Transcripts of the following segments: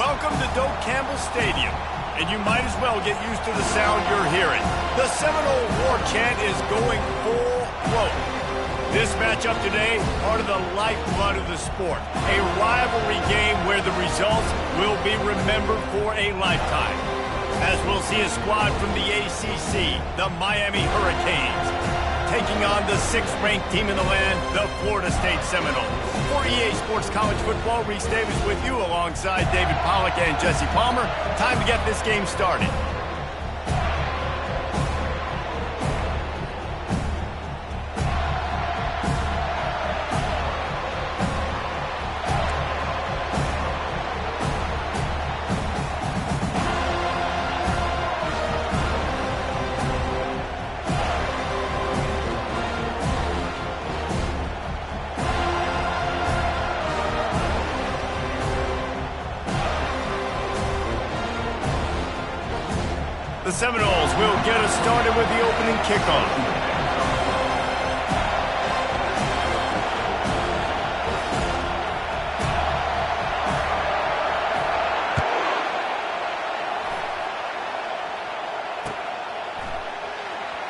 Welcome to Doak Campbell Stadium, and you might as well get used to the sound you're hearing. The Seminole War Chant is going full float. This matchup today, part of the lifeblood of the sport. A rivalry game where the results will be remembered for a lifetime. As we'll see a squad from the ACC, the Miami Hurricanes, taking on the 6th-ranked team in the land, the Florida State Seminoles. For EA Sports College Football, Reese Davis with you alongside David Pollack and Jesse Palmer. Time to get this game started. The Seminoles will get us started with the opening kickoff.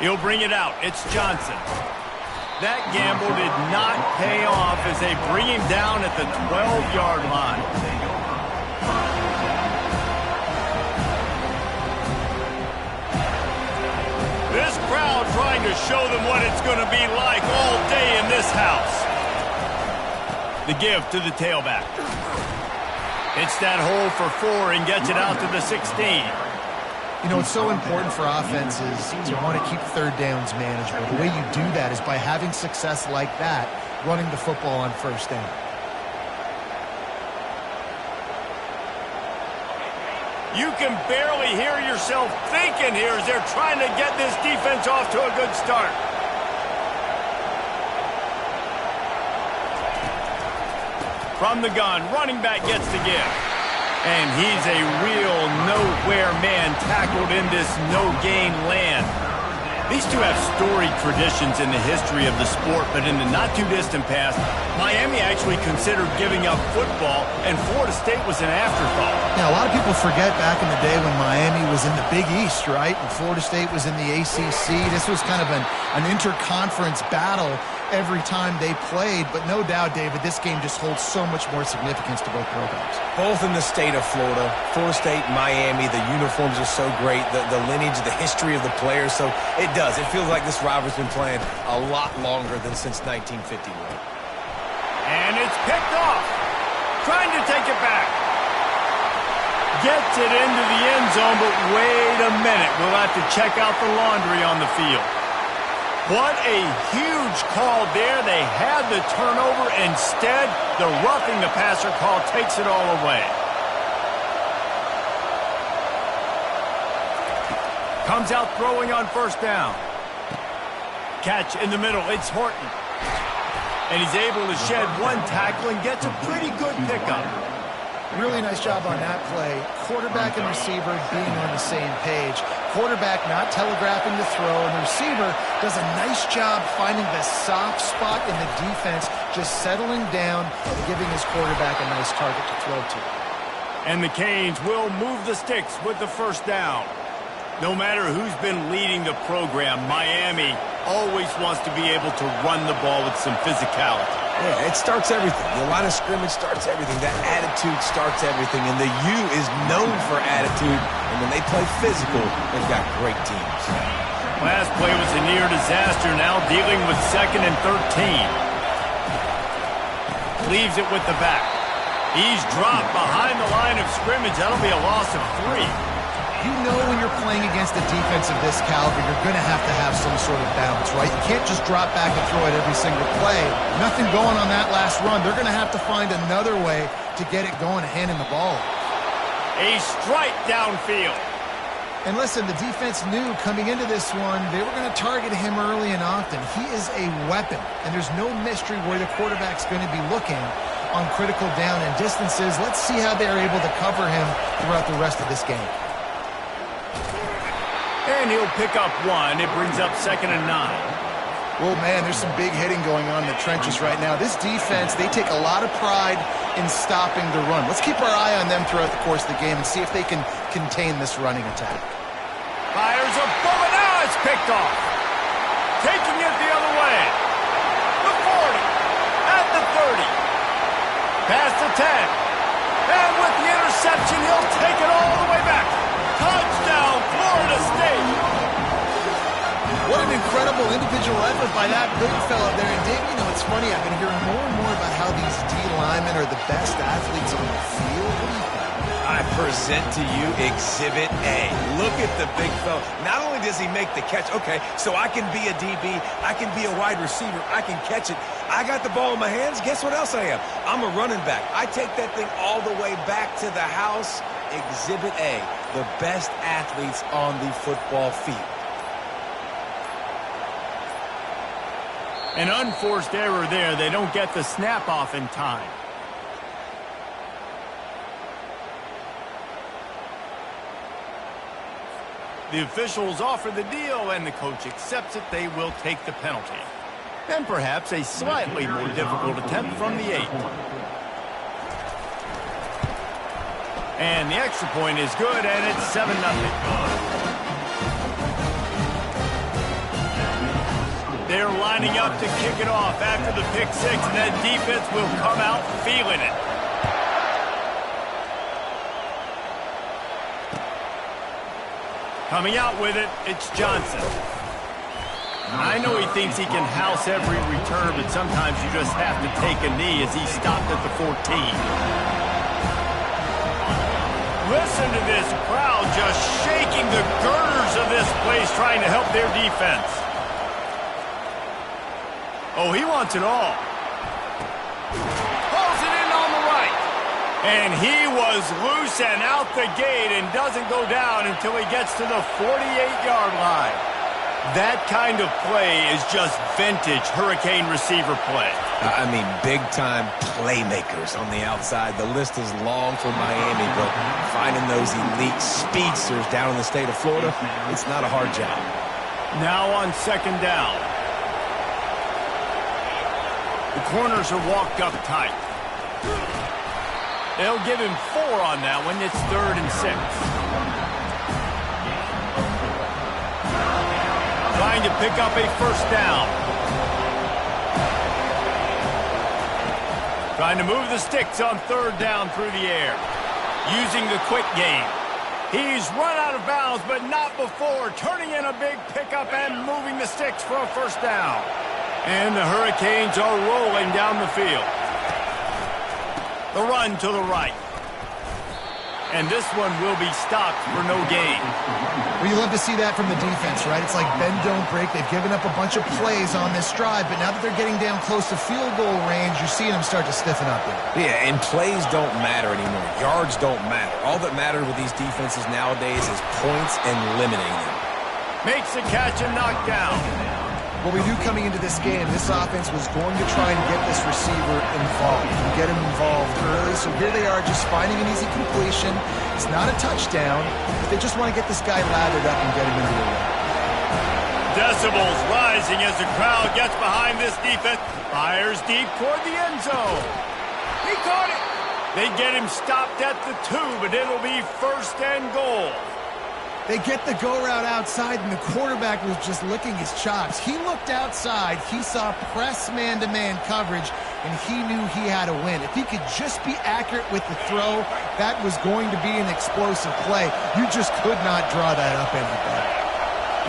He'll bring it out. It's Johnson. That gamble did not pay off as they bring him down at the 12-yard line. This crowd trying to show them what it's going to be like all day in this house. The give to the tailback. Hits that hole for 4 and gets it out to the 16. You know, it's so important for offenses to want to keep third downs manageable. The way you do that is by having success like that, running the football on first down. You can barely hear yourself thinking here as they're trying to get this defense off to a good start. From the gun, running back gets the give. And he's a real nowhere man tackled in this no-gain land. These two have storied traditions in the history of the sport, but in the not-too-distant past, Miami actually considered giving up football, and Florida State was an afterthought. Now, a lot of people forget back in the day when Miami was in the Big East, right? And Florida State was in the ACC. This was kind of an interconference battle every time they played. But no doubt, David, this game just holds so much more significance to both programs. Both in the state of Florida. Florida State, Miami, the uniforms are so great. The lineage, the history of the players. So it does. It feels like this rivalry's been playing a lot longer than since 1951. And it's picked off. Trying to take it back. Gets it into the end zone, but wait a minute. We'll have to check out the laundry on the field. What a huge call there. They had the turnover. Instead, the roughing the passer call takes it all away. Comes out throwing on first down. Catch in the middle. It's Horton. And he's able to shed one tackle and gets a pretty good pickup. Really nice job on that play. Quarterback and receiver being on the same page. Quarterback not telegraphing the throw, and the receiver does a nice job finding the soft spot in the defense, just settling down and giving his quarterback a nice target to throw to. And the Canes will move the sticks with the first down. No matter who's been leading the program, Miami always wants to be able to run the ball with some physicality. Yeah, it starts everything. The line of scrimmage starts everything. That attitude starts everything. And the U is known for attitude. And when they play physical, they've got great teams. Last play was a near disaster. Now dealing with 2nd and 13. Leaves it with the back. He's dropped behind the line of scrimmage. That'll be a loss of 3. You know when you're playing against a defense of this caliber, you're going to have some sort of balance, right? You can't just drop back and throw it every single play. Nothing going on that last run. They're going to have to find another way to get it going, handing the ball. A strike downfield. And listen, the defense knew coming into this one, they were going to target him early and often. He is a weapon, and there's no mystery where the quarterback's going to be looking on critical down and distances. Let's see how they're able to cover him throughout the rest of this game. And he'll pick up 1. It brings up 2nd and 9. Well, man, there's some big hitting going on in the trenches right now. This defense, they take a lot of pride in stopping the run. Let's keep our eye on them throughout the course of the game and see if they can contain this running attack. Fires a bullet. Now it's picked off. Taking it the other way. The 40. At the 30. Past the 10. And with the interception, he'll take it all the way back. Touchdown, Florida State. What an incredible individual effort by that big fella there. And Dave, you know, it's funny, I've been hearing more and more about how these D linemen are the best athletes on the field. What do you think? I present to you Exhibit A. Look at the big fella. Not only does he make the catch, okay, so I can be a DB, I can be a wide receiver, I can catch it. I got the ball in my hands. Guess what else I am? I'm a running back. I take that thing all the way back to the house. Exhibit A, the best athletes on the football field. An unforced error there. They don't get the snap off in time. The officials offer the deal, and the coach accepts it. They will take the penalty. And perhaps a slightly more difficult attempt from the 8. And the extra point is good, and it's 7-0. They're lining up to kick it off after the pick 6, and that defense will come out feeling it. Coming out with it, it's Johnson. I know he thinks he can house every return, but sometimes you just have to take a knee as he stopped at the 14. Listen to this crowd just shaking the girders of this place trying to help their defense. Oh, he wants it all. Pulls it in on the right. And he was loose and out the gate and doesn't go down until he gets to the 48-yard line. That kind of play is just vintage Hurricane receiver play. I mean, big-time playmakers on the outside. The list is long for Miami, but finding those elite speedsters down in the state of Florida, it's not a hard job. Now on second down. The corners are walked up tight. They'll give him 4 on that one. It's 3rd and 6. Trying to pick up a first down. Trying to move the sticks on 3rd down through the air. Using the quick game. He's run out of bounds, but not before. Turning in a big pickup and moving the sticks for a first down. And the Hurricanes are rolling down the field. The run to the right. And this one will be stopped for no gain. Well, you love to see that from the defense, right? It's like bend, don't break. They've given up a bunch of plays on this drive, but now that they're getting down close to field goal range, you're seeing them start to stiffen up there. Yeah, and plays don't matter anymore. Yards don't matter. All that matters with these defenses nowadays is points and limiting them. Makes the catch and knocked down. What we knew coming into this game, this offense was going to try and get this receiver involved and get him involved early. So here they are just finding an easy completion. It's not a touchdown, but they just want to get this guy lathered up and get him into the run. Decibels rising as the crowd gets behind this defense. Fires deep toward the end zone. He caught it. They get him stopped at the 2, but it'll be 1st and goal. They get the go route outside, and the quarterback was just licking his chops. He looked outside. He saw press man-to-man coverage, and he knew he had to win. If he could just be accurate with the throw, that was going to be an explosive play. You just could not draw that up any better.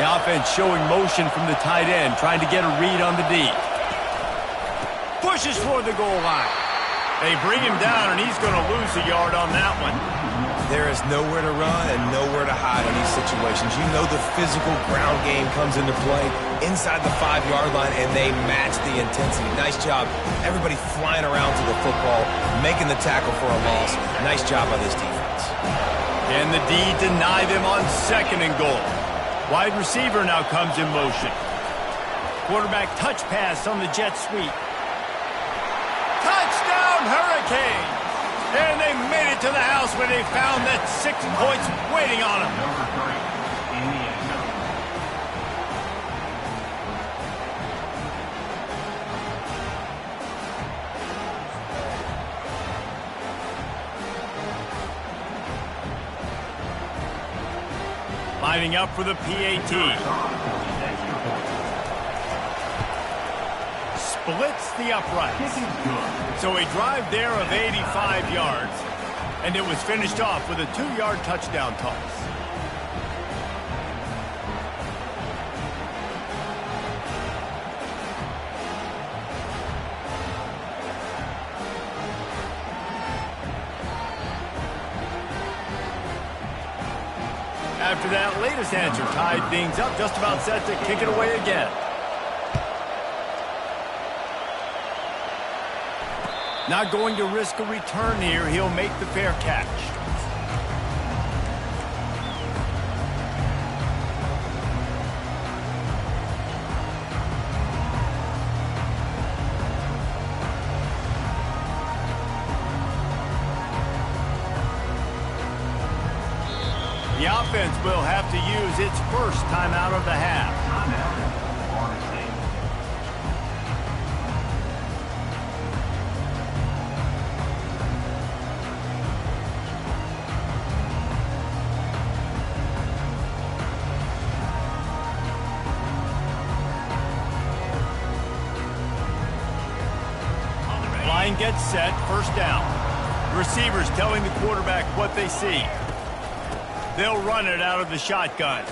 The offense showing motion from the tight end, trying to get a read on the D. Pushes for the goal line. They bring him down, and he's going to lose a yard on that one. There is nowhere to run and nowhere to hide in these situations. You know the physical ground game comes into play inside the 5-yard line, and they match the intensity. Nice job. Everybody flying around to the football, making the tackle for a loss. Nice job by this defense. And the D deny them on 2nd and goal. Wide receiver now comes in motion. Quarterback touch pass on the jet sweep. Touchdown, Hurricane! And they made it to the house where they found that 6 points waiting on them. Lining up for the PAT. Splits the uprights. So a drive there of 85 yards, and it was finished off with a 2-yard touchdown toss. After that latest answer tied things up, just about set to kick it away again. Not going to risk a return here. He'll make the fair catch. The offense will have to use its first timeout of the half. Line gets set, first down. Receivers telling the quarterback what they see. They'll run it out of the shotgun.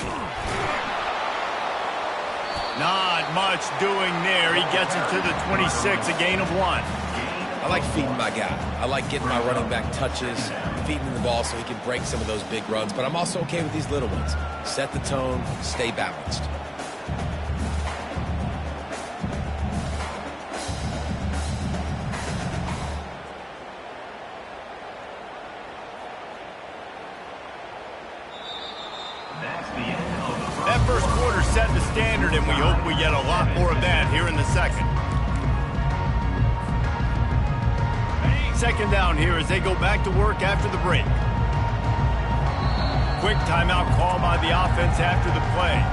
Not much doing there. He gets it to the 26, a gain of 1. I like feeding my guy. I like getting my running back touches, feeding him the ball so he can break some of those big runs. But I'm also okay with these little ones. Set the tone, stay balanced. That first quarter set the standard, and we hope we get a lot more of that here in the second. Second down here as they go back to work after the break. Quick timeout call by the offense after the play.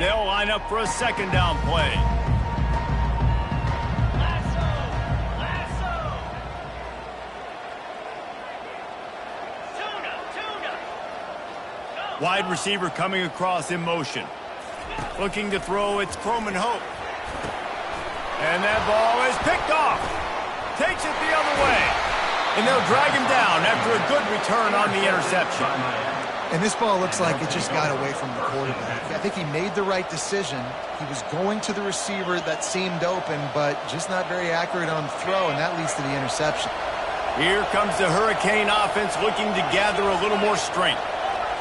They'll line up for a second down play. Wide receiver coming across in motion. Looking to throw, it's Croman Hope. And that ball is picked off. Takes it the other way. And they'll drag him down after a good return on the interception. And this ball looks like it just got away from the quarterback. I think he made the right decision. He was going to the receiver that seemed open, but just not very accurate on the throw, and that leads to the interception. Here comes the Hurricane offense looking to gather a little more strength.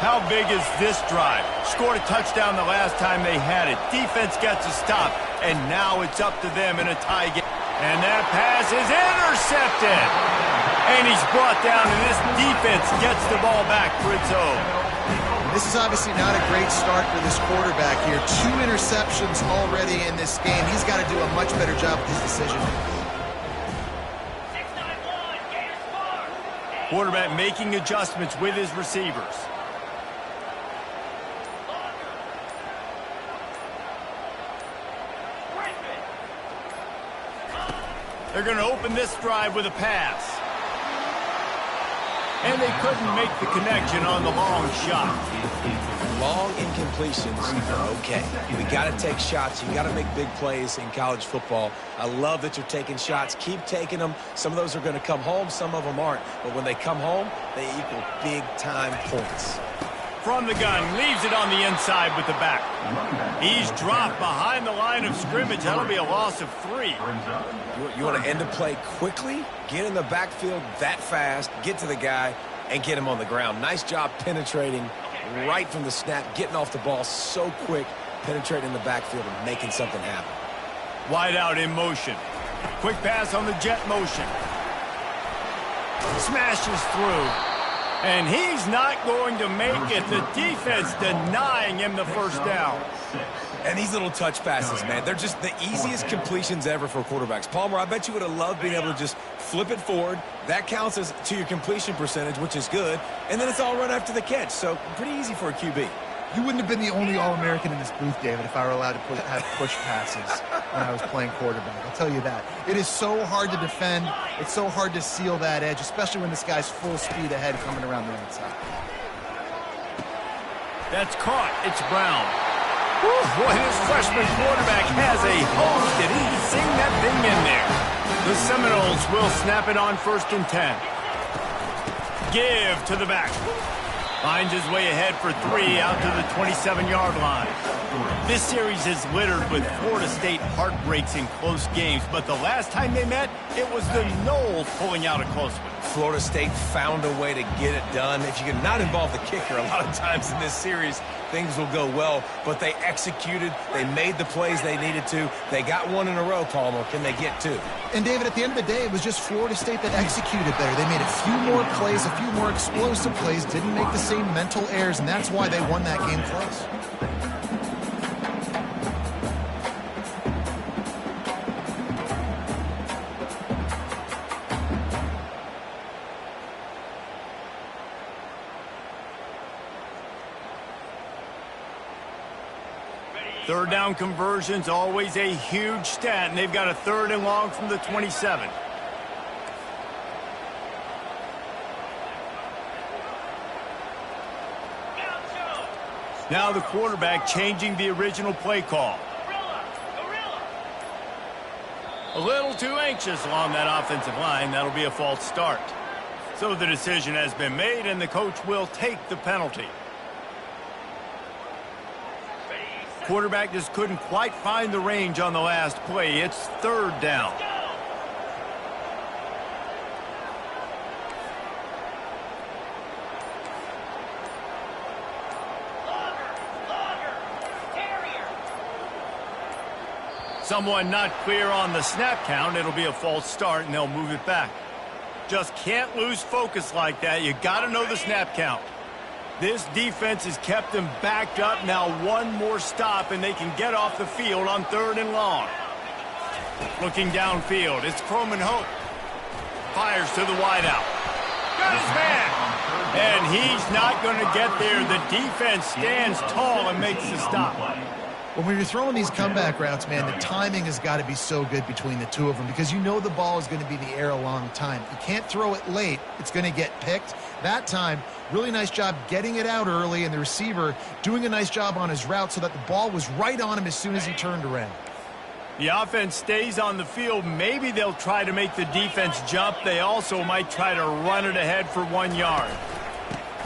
How big is this drive? Scored a touchdown the last time they had it. Defense gets a stop, and now it's up to them in a tie game. And that pass is intercepted. And he's brought down, and this defense gets the ball back for its own. This is obviously not a great start for this quarterback here. 2 interceptions already in this game. He's got to do a much better job with his decision. Quarterback making adjustments with his receivers. They're going to open this drive with a pass. And they couldn't make the connection on the long shot. Long incompletions are okay. We got to take shots. You got to make big plays in college football. I love that you're taking shots. Keep taking them. Some of those are going to come home. Some of them aren't. But when they come home, they equal big-time points. From the gun, leaves it on the inside with the back. He's dropped behind the line of scrimmage. That'll be a loss of 3. You want to end the play quickly, get in the backfield that fast, get to the guy, and get him on the ground. Nice job penetrating right from the snap, getting off the ball so quick, penetrating the backfield and making something happen. Wide out in motion. Quick pass on the jet motion. Smashes through. And he's not going to make it. The defense denying him the first down. And these little touch passes, man, they're just the easiest completions ever for quarterbacks. Palmer, I bet you would have loved being able to just flip it forward. That counts as to your completion percentage, which is good. And then it's all run after the catch. So pretty easy for a QB. You wouldn't have been the only All-American in this booth, David, if I were allowed to have push passes when I was playing quarterback. I'll tell you that. It is so hard to defend. It's so hard to seal that edge, especially when this guy's full speed ahead coming around the outside. That's caught. It's Brown. Whew, boy, this freshman quarterback has a hose. Did he sing that thing in there? The Seminoles will snap it on 1st and 10. Give to the back. Finds his way ahead for 3 out to the 27-yard line. This series is littered with Florida State heartbreaks in close games, but the last time they met, it was the Noles pulling out a close one. Florida State found a way to get it done. If you can not involve the kicker a lot of times in this series, things will go well. But they executed. They made the plays they needed to. They got one in a row, Palmer. Can they get 2? And, David, at the end of the day, it was just Florida State that executed better. They made a few more plays, a few more explosive plays, didn't make the same mental errors, and that's why they won that game close. Third down conversions, always a huge stat, and they've got a 3rd and long from the 27. Now the quarterback changing the original play call. A little too anxious along that offensive line. That'll be a false start. So the decision has been made, and the coach will take the penalty. Quarterback just couldn't quite find the range on the last play. It's 3rd down. Someone not clear on the snap count. It'll be a false start, and they'll move it back. Just can't lose focus like that. You got to know the snap count. This defense has kept them backed up. Now one more stop, and they can get off the field on 3rd and long. Looking downfield, it's Croman Hope. Fires to the wideout. Got his man. And he's not going to get there. The defense stands tall and makes the stop. When you're throwing these comeback routes, man, the timing has got to be so good between the two of them because you know the ball is going to be in the air a long time. You can't throw it late. It's going to get picked. That time, really nice job getting it out early, and the receiver doing a nice job on his route so that the ball was right on him as soon as he turned around. The offense stays on the field. Maybe they'll try to make the defense jump. They also might try to run it ahead for 1 yard.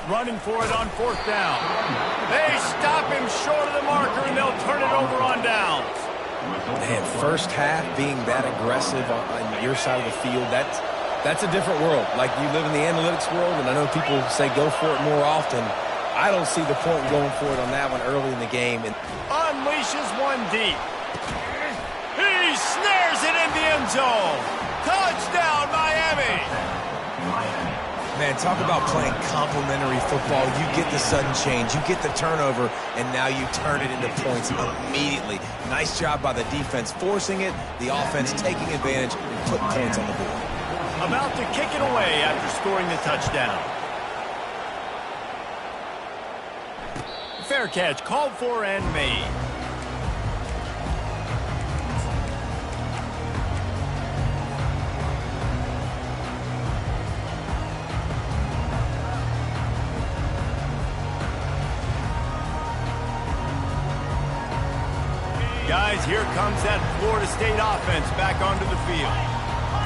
Running for it on 4th down. They stop him short of the marker, and they'll turn it over on downs. Man, first half being that aggressive on your side of the field, that's a different world. Like, you live in the analytics world, and I know people say go for it more often. I don't see the point in going for it on that one early in the game. And unleashes one deep. He snares it in the end zone. Touchdown, Miami. Man, talk about playing complementary football. You get the sudden change, you get the turnover, and now you turn it into points immediately. Nice job by the defense forcing it, the offense taking advantage and putting points on the board. About to kick it away after scoring the touchdown. Fair catch, called for and made. Guys, here comes that Florida State offense back onto the field.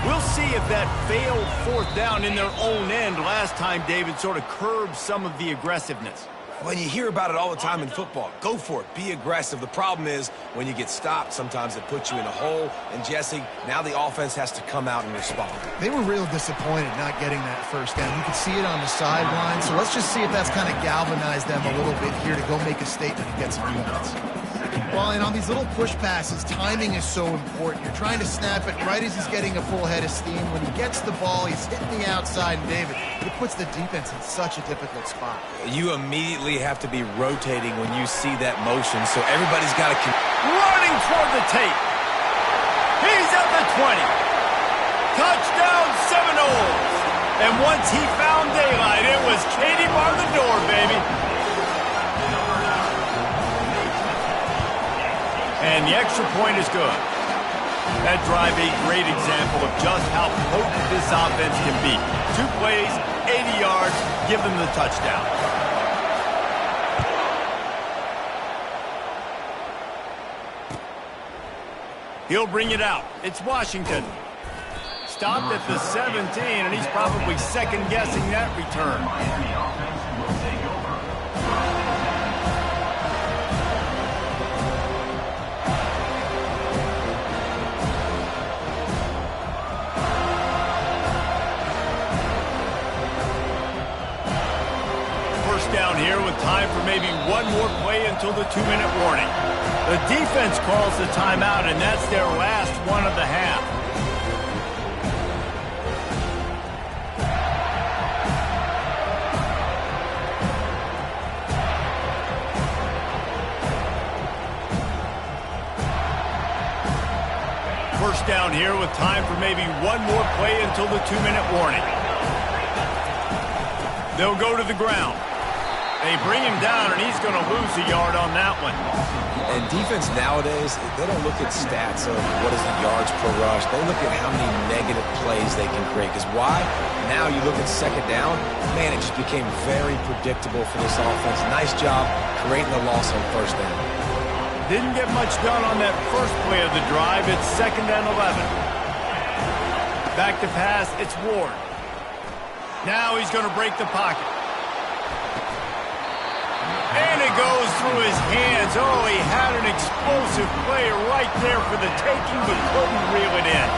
We'll see if that failed 4th down in their own end last time, David, sort of curbed some of the aggressiveness. Well, you hear about it all the time in football. Go for it. Be aggressive. The problem is when you get stopped, sometimes it puts you in a hole. And, Jesse, now the offense has to come out and respond. They were real disappointed not getting that 1st down. You could see it on the sideline. So let's just see if that's kind of galvanized them a little bit here to go make a statement and get some points. Well, and on these little push passes, timing is so important. You're trying to snap it right as he's getting a full head of steam. When he gets the ball, he's hitting the outside, and David, it puts the defense in such a difficult spot. You immediately have to be rotating when you see that motion, so everybody's got to... Running toward the tape. He's at the 20. Touchdown Seminoles. And once he found daylight, it was Katie bar the door, baby. And the extra point is good. That drive, a great example of just how potent this offense can be. 2 plays, 80 yards, give them the touchdown. He'll bring it out. It's Washington. Stopped at the 17, and he's probably second-guessing that return. First down here with time for maybe one more play until the 2-minute warning. The defense calls the timeout, and that's their last one of the half. First down here with time for maybe one more play until the 2-minute warning. They'll go to the ground. They bring him down, and he's going to lose a yard on that one. And defense nowadays, they don't look at stats of what is the yards per rush. They look at how many negative plays they can create. Because why? Now you look at second down, man, it just became very predictable for this offense. Nice job creating the loss on first down. Didn't get much done on that first play of the drive. It's 2nd and 11. Back to pass, it's Ward. Now he's going to break the pocket. And it goes through his hands. Oh, he had an explosive play right there for the taking, but couldn't reel it in.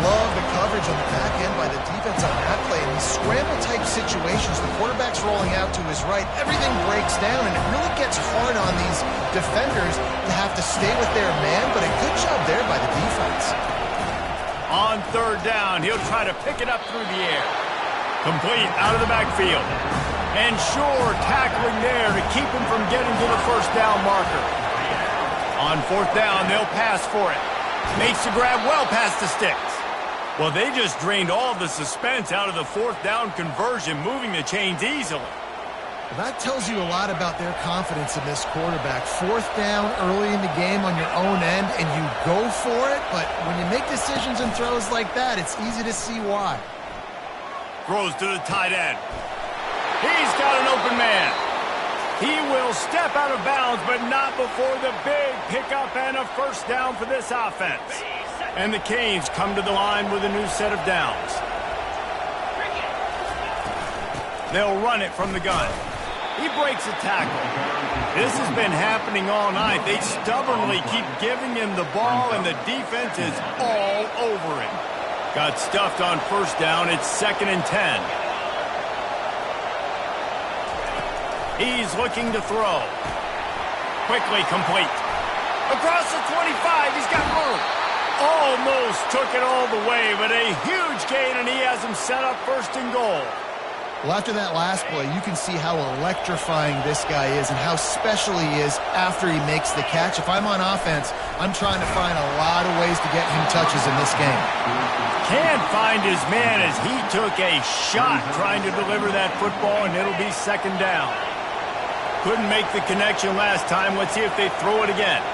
Love the coverage on the back end by the defense on that play. In these scramble-type situations, the quarterback's rolling out to his right. Everything breaks down, and it really gets hard on these defenders to have to stay with their man, but a good job there by the defense. On 3rd down, he'll try to pick it up through the air. Complete out of the backfield. And Shore tackling there to keep him from getting to the first down marker. On 4th down, they'll pass for it. Makes the grab well past the sticks. Well, they just drained all the suspense out of the 4th down conversion, moving the chains easily. Well, that tells you a lot about their confidence in this quarterback. 4th down early in the game on your own end, and you go for it, but when you make decisions and throws like that, it's easy to see why. Throws to the tight end. He's got an open man. He will step out of bounds, but not before the big pickup and a first down for this offense. And the Canes come to the line with a new set of downs. They'll run it from the gun. He breaks a tackle. This has been happening all night. They stubbornly keep giving him the ball, and the defense is all over him. Got stuffed on first down. It's 2nd and 10. He's looking to throw. Quickly complete. Across the 25, he's got room. Almost took it all the way, but a huge gain, and he has him set up 1st and goal. Well, after that last play, you can see how electrifying this guy is and how special he is after he makes the catch. If I'm on offense, I'm trying to find a lot of ways to get him touches in this game. Can't find his man as he took a shot trying to deliver that football, and it'll be 2nd down. Couldn't make the connection last time. Let's see if they throw it again.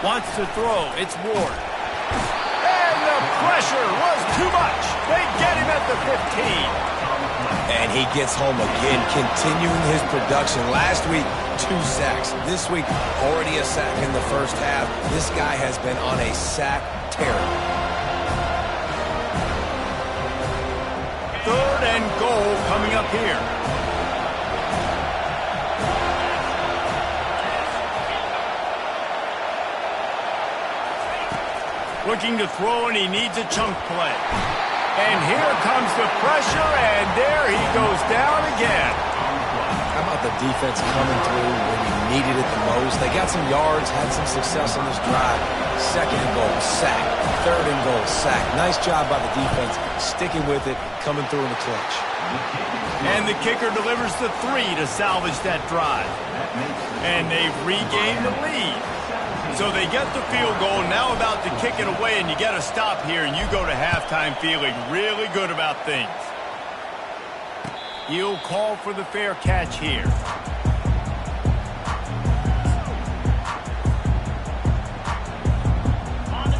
Wants to throw. It's Ward. And the pressure was too much. They get him at the 15. And he gets home again, continuing his production. Last week, 2 sacks. This week, already a sack in the first half. This guy has been on a sack tear. 3rd and goal coming up here. Looking to throw, and he needs a chunk play. And here comes the pressure, and there he goes down again. How about the defense coming through when you needed it the most? They got some yards, had some success on this drive. Second and goal, sack. Third and goal, sack. Nice job by the defense, sticking with it, coming through in the clutch. And the kicker delivers the 3 to salvage that drive. And they've regained the lead. So they get the field goal, now about to kick it away, and you get a stop here, and you go to halftime feeling really good about things. He'll call for the fair catch here.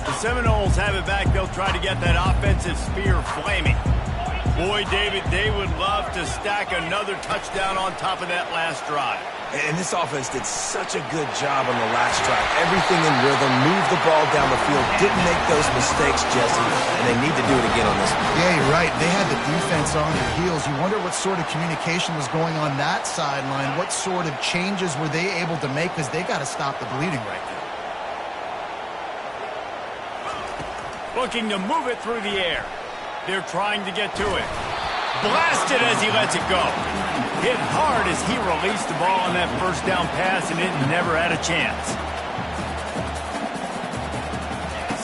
The Seminoles have it back. They'll try to get that offensive spear flaming. Boy, David, they would love to stack another touchdown on top of that last drive. And this offense did such a good job on the last drive. Everything in rhythm, moved the ball down the field, didn't make those mistakes, Jesse, and they need to do it again on this one. Yeah, you're right. They had the defense on their heels. You wonder what sort of communication was going on that sideline. What sort of changes were they able to make, because they got to stop the bleeding right now. Looking to move it through the air. They're trying to get to it. Blasted as he lets it go. Hit hard as he released the ball on that first down pass, and it never had a chance.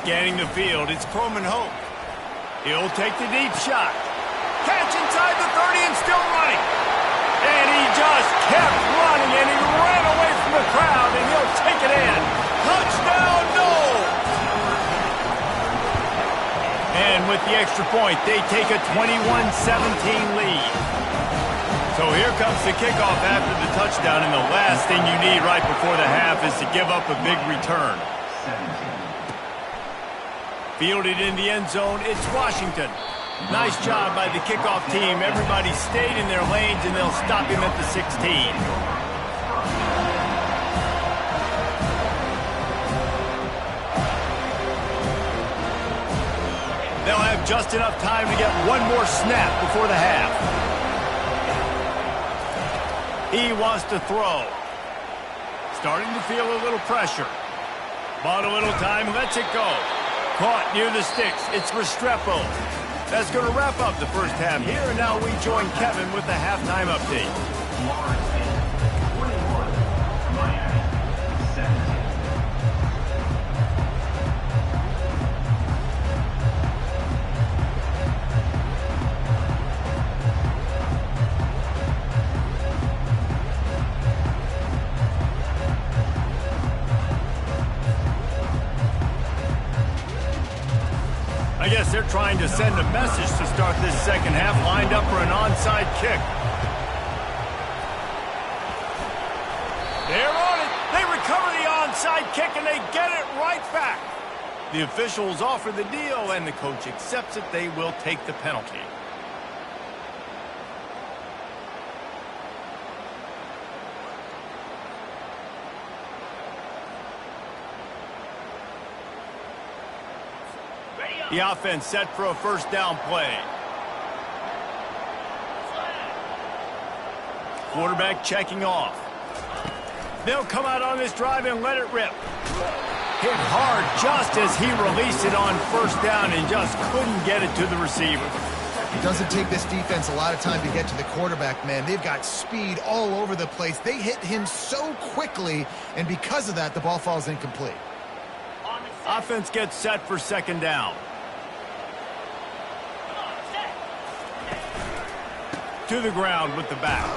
Scanning the field, it's Croman Hope. He'll take the deep shot. Catch inside the 30 and still running. And he just kept running, and he ran away from the crowd, and he'll take it in. Touchdown, Noles! And with the extra point, they take a 21-17 lead. So here comes the kickoff after the touchdown, and the last thing you need right before the half is to give up a big return. Fielded in the end zone, it's Washington. Nice job by the kickoff team. Everybody stayed in their lanes, and they'll stop him at the 16. They'll have just enough time to get one more snap before the half. He wants to throw. Starting to feel a little pressure. Bought a little time, lets it go. Caught near the sticks. It's Restrepo. That's going to wrap up the first half here, and now we join Kevin with the halftime update. I guess they're trying to send a message to start this second half, lined up for an onside kick. They're on it. They recover the onside kick, and they get it right back. The officials offer the deal, and the coach accepts it. They will take the penalty. The offense set for a first down play. Quarterback checking off. They'll come out on this drive and let it rip. Hit hard just as he released it on first down and just couldn't get it to the receiver. It doesn't take this defense a lot of time to get to the quarterback, man. They've got speed all over the place. They hit him so quickly, and because of that, the ball falls incomplete. Offense gets set for second down. To the ground with the back.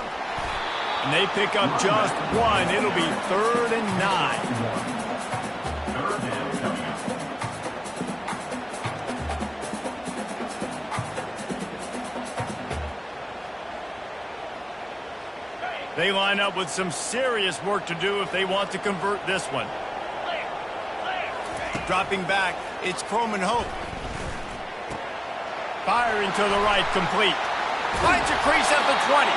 And they pick up just one. It'll be 3rd and 9. They line up with some serious work to do if they want to convert this one. Dropping back, it's Croman Hope. Firing to the right, complete. Finds a crease at the 20.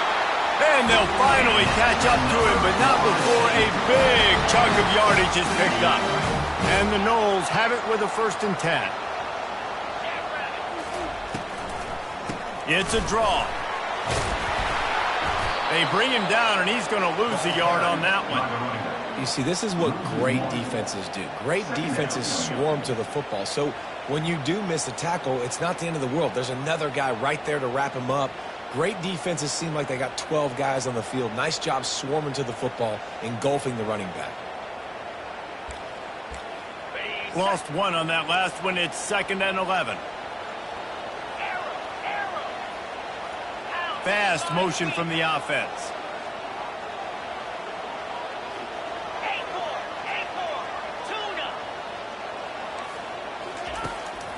And they'll finally catch up to him, but not before a big chunk of yardage is picked up. And the Noles have it with a 1st and 10. It's a draw. They bring him down, and he's going to lose a yard on that one. You see, this is what great defenses do. Great defenses swarm to the football. So when you do miss a tackle, it's not the end of the world. There's another guy right there to wrap him up. Great defenses seem like they got 12 guys on the field. Nice job swarming to the football, engulfing the running back. Lost one on that last one. It's 2nd and 11. Fast motion from the offense.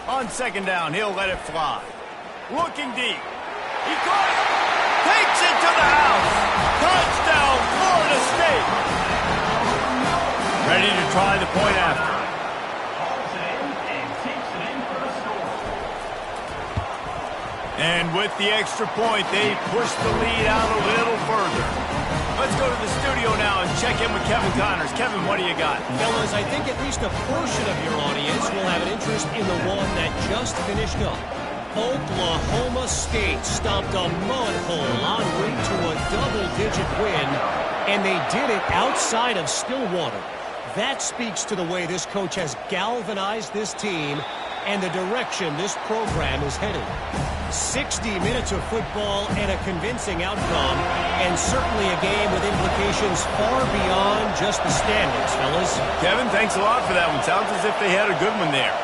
On 2nd down, he'll let it fly. Looking deep. He caught it. Takes it to the house. Touchdown, Florida State. Ready to try the point after. And with the extra point, they push the lead out a little further. Let's go to the studio now and check in with Kevin Connors. Kevin, what do you got? Fellas, I think at least a portion of your audience will have an interest in the one that just finished up. Oklahoma State stomped a mud hole en route to a double-digit win, and they did it outside of Stillwater. That speaks to the way this coach has galvanized this team and the direction this program is headed. 60 minutes of football and a convincing outcome, and certainly a game with implications far beyond just the standings, fellas. Kevin, thanks a lot for that one. Sounds as if they had a good one there.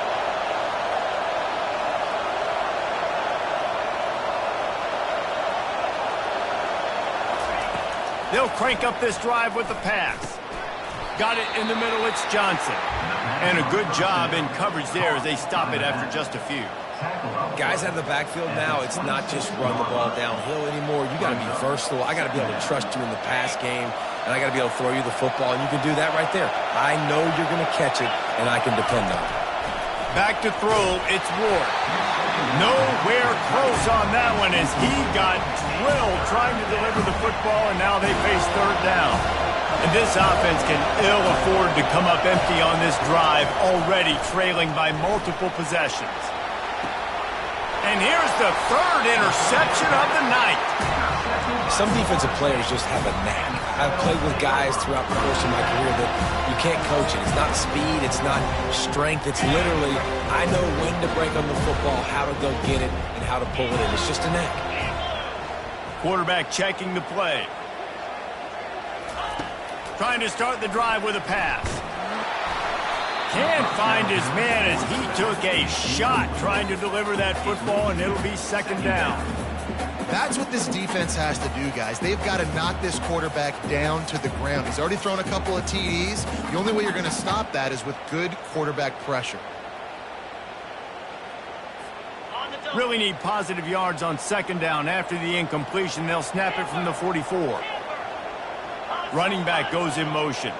They'll crank up this drive with the pass. Got it in the middle, it's Johnson. And a good job in coverage there as they stop it after just a few. Guys out of the backfield now, it's not just run the ball downhill anymore. You got to be versatile. I got to be able to trust you in the pass game, and I got to be able to throw you the football, and you can do that right there. I know you're going to catch it, and I can depend on it. Back to throw, it's Ward. Nowhere close on that one as he got drilled trying to deliver the football, and now they face 3rd down. And this offense can ill afford to come up empty on this drive, already trailing by multiple possessions. And here's the 3rd interception of the night. Some defensive players just have a knack. I've played with guys throughout the course of my career that you can't coach it. It's not speed, it's not strength. It's literally, I know when to break on the football, how to go get it, and how to pull it in. It's just a knack. Quarterback checking the play. Trying to start the drive with a pass. Can't find his man as he took a shot trying to deliver that football, and it'll be 2nd down. That's what this defense has to do, guys. They've got to knock this quarterback down to the ground. He's already thrown a couple of TDs. The only way you're going to stop that is with good quarterback pressure. Really need positive yards on 2nd down. After the incompletion, they'll snap it from the 44. Running back goes in motion.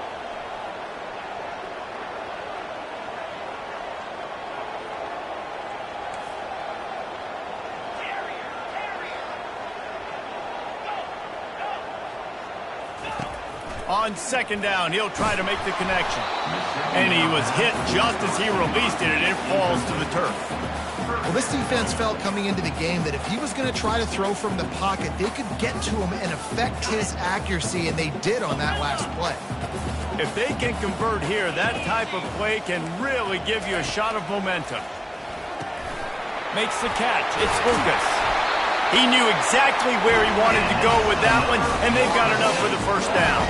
On 2nd down, he'll try to make the connection. And he was hit just as he released it, and it falls to the turf. Well, this defense felt coming into the game that if he was going to try to throw from the pocket, they could get to him and affect his accuracy, and they did on that last play. If they can convert here, that type of play can really give you a shot of momentum. Makes the catch. It's Lucas. He knew exactly where he wanted to go with that one, and they've got enough for the 1st down.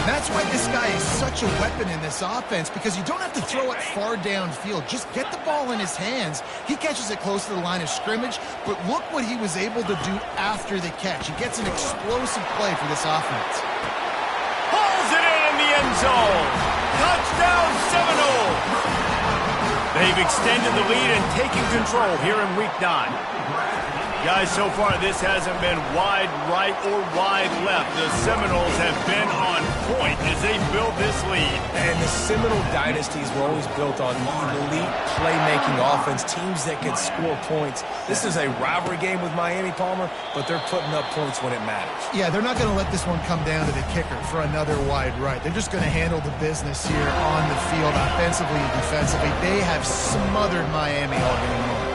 That's why this guy is such a weapon in this offense, because you don't have to throw it far downfield. Just get the ball in his hands. He catches it close to the line of scrimmage, but look what he was able to do after the catch. He gets an explosive play for this offense. Pulls it in the end zone. Touchdown Seminoles. They've extended the lead and taken control here in Week 9. Guys, so far this hasn't been wide right or wide left. The Seminoles have been on point as they build this lead. And the Seminole dynasties were always built on elite playmaking offense, teams that could score points. This is a rivalry game with Miami, Palmer, but they're putting up points when it matters. Yeah, they're not going to let this one come down to the kicker for another wide right. They're just going to handle the business here on the field, offensively and defensively. They have smothered Miami all game long.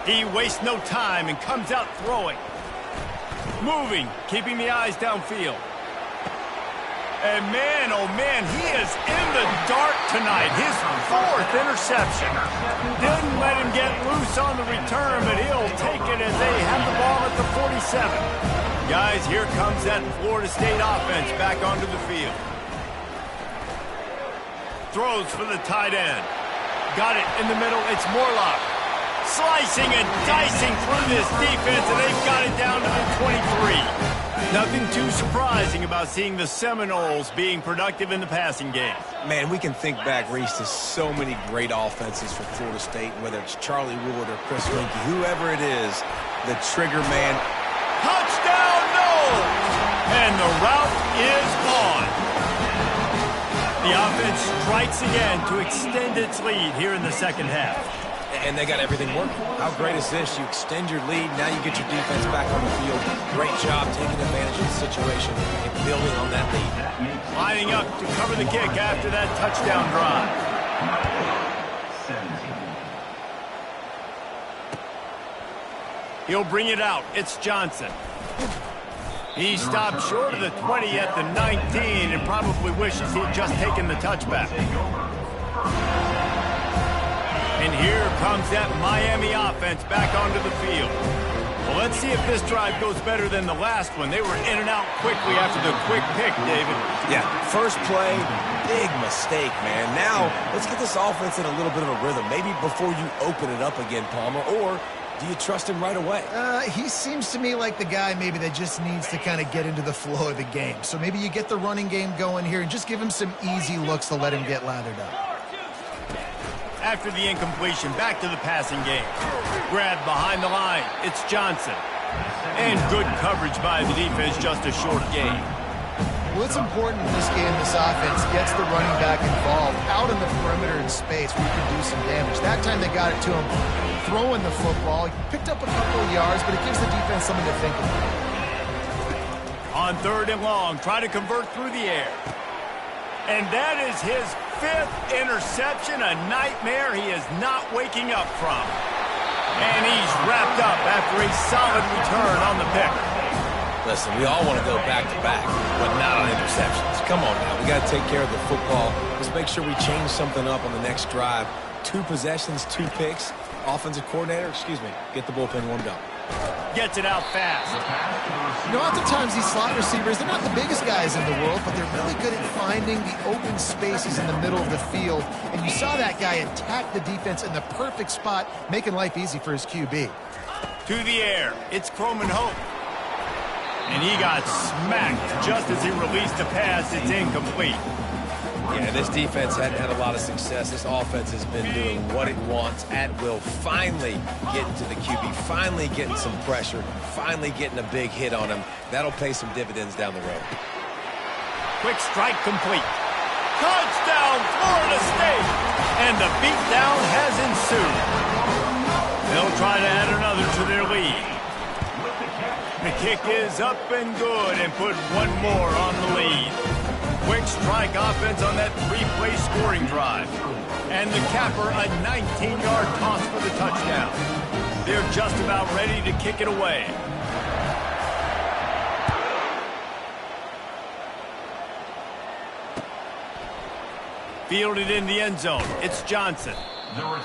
He wastes no time and comes out throwing. Moving, keeping the eyes downfield. And man, oh man, he is in the dark tonight. His 4th interception. Didn't let him get loose on the return, but he'll take it as they have the ball at the 47. Guys, here comes that Florida State offense back onto the field. Throws for the tight end. Got it in the middle. It's Morlock. Slicing and dicing through this defense, and they've got it down to the 23. Nothing too surprising about seeing the Seminoles being productive in the passing game. Man, we can think back, Reese, to so many great offenses for Florida State, whether it's Charlie Wood or Chris Weinke, whoever it is, the trigger man. Touchdown, Noles! And the route is on. The offense strikes again to extend its lead here in the second half. And they got everything working. How great is this? You extend your lead, now you get your defense back on the field. Great job taking advantage of the situation and building on that lead. Lining up to cover the kick after that touchdown drive. He'll bring it out. It's Johnson. He stopped short of the 20 at the 19 and probably wishes he'd just taken the touchback. And here comes that Miami offense back onto the field. Well, let's see if this drive goes better than the last one. They were in and out quickly after the quick pick, David. Yeah, first play, big mistake, man. Now, let's get this offense in a little bit of a rhythm. Maybe before you open it up again, Palmer, or do you trust him right away? He seems to me like the guy maybe that just needs to kind of get into the flow of the game. So maybe you get the running game going here and just give him some easy looks to let him get lathered up. After the incompletion, back to the passing game. Grabbed behind the line. It's Johnson. And good coverage by the defense, just a short gain. Well, it's important in this game, this offense gets the running back involved out in the perimeter in space where you can do some damage. That time they got it to him throwing the football. He picked up a couple of yards, but it gives the defense something to think about. On 3rd and long, try to convert through the air. And that is his 5th interception, a nightmare he is not waking up from. And he's wrapped up after a solid return on the pick. Listen, we all want to go back-to-back, but not on interceptions. Come on now, we got to take care of the football. Let's make sure we change something up on the next drive. 2 possessions, 2 picks. Offensive coordinator, get the bullpen warmed up. Gets it out fast. You know, oftentimes these slot receivers, they're not the biggest guys in the world, but they're really good at finding the open spaces in the middle of the field. And you saw that guy attack the defense in the perfect spot, making life easy for his QB. To the air, it's Croman Hope. And he got smacked just as he released the pass. It's incomplete. Yeah, this defense hadn't had a lot of success. This offense has been doing what it wants at will. Finally getting to the QB, finally getting some pressure, finally getting a big hit on him. That'll pay some dividends down the road. Quick strike complete. Touchdown, Florida State! And the beatdown has ensued. They'll try to add another to their lead. The kick is up and good and put one more on the lead. Quick strike offense on that 3-play scoring drive. And the capper, a 19-yard toss for the touchdown. They're just about ready to kick it away. Fielded in the end zone. It's Johnson.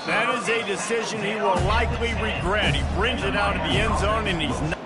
That is a decision he will likely regret. He brings it out of the end zone, and he's not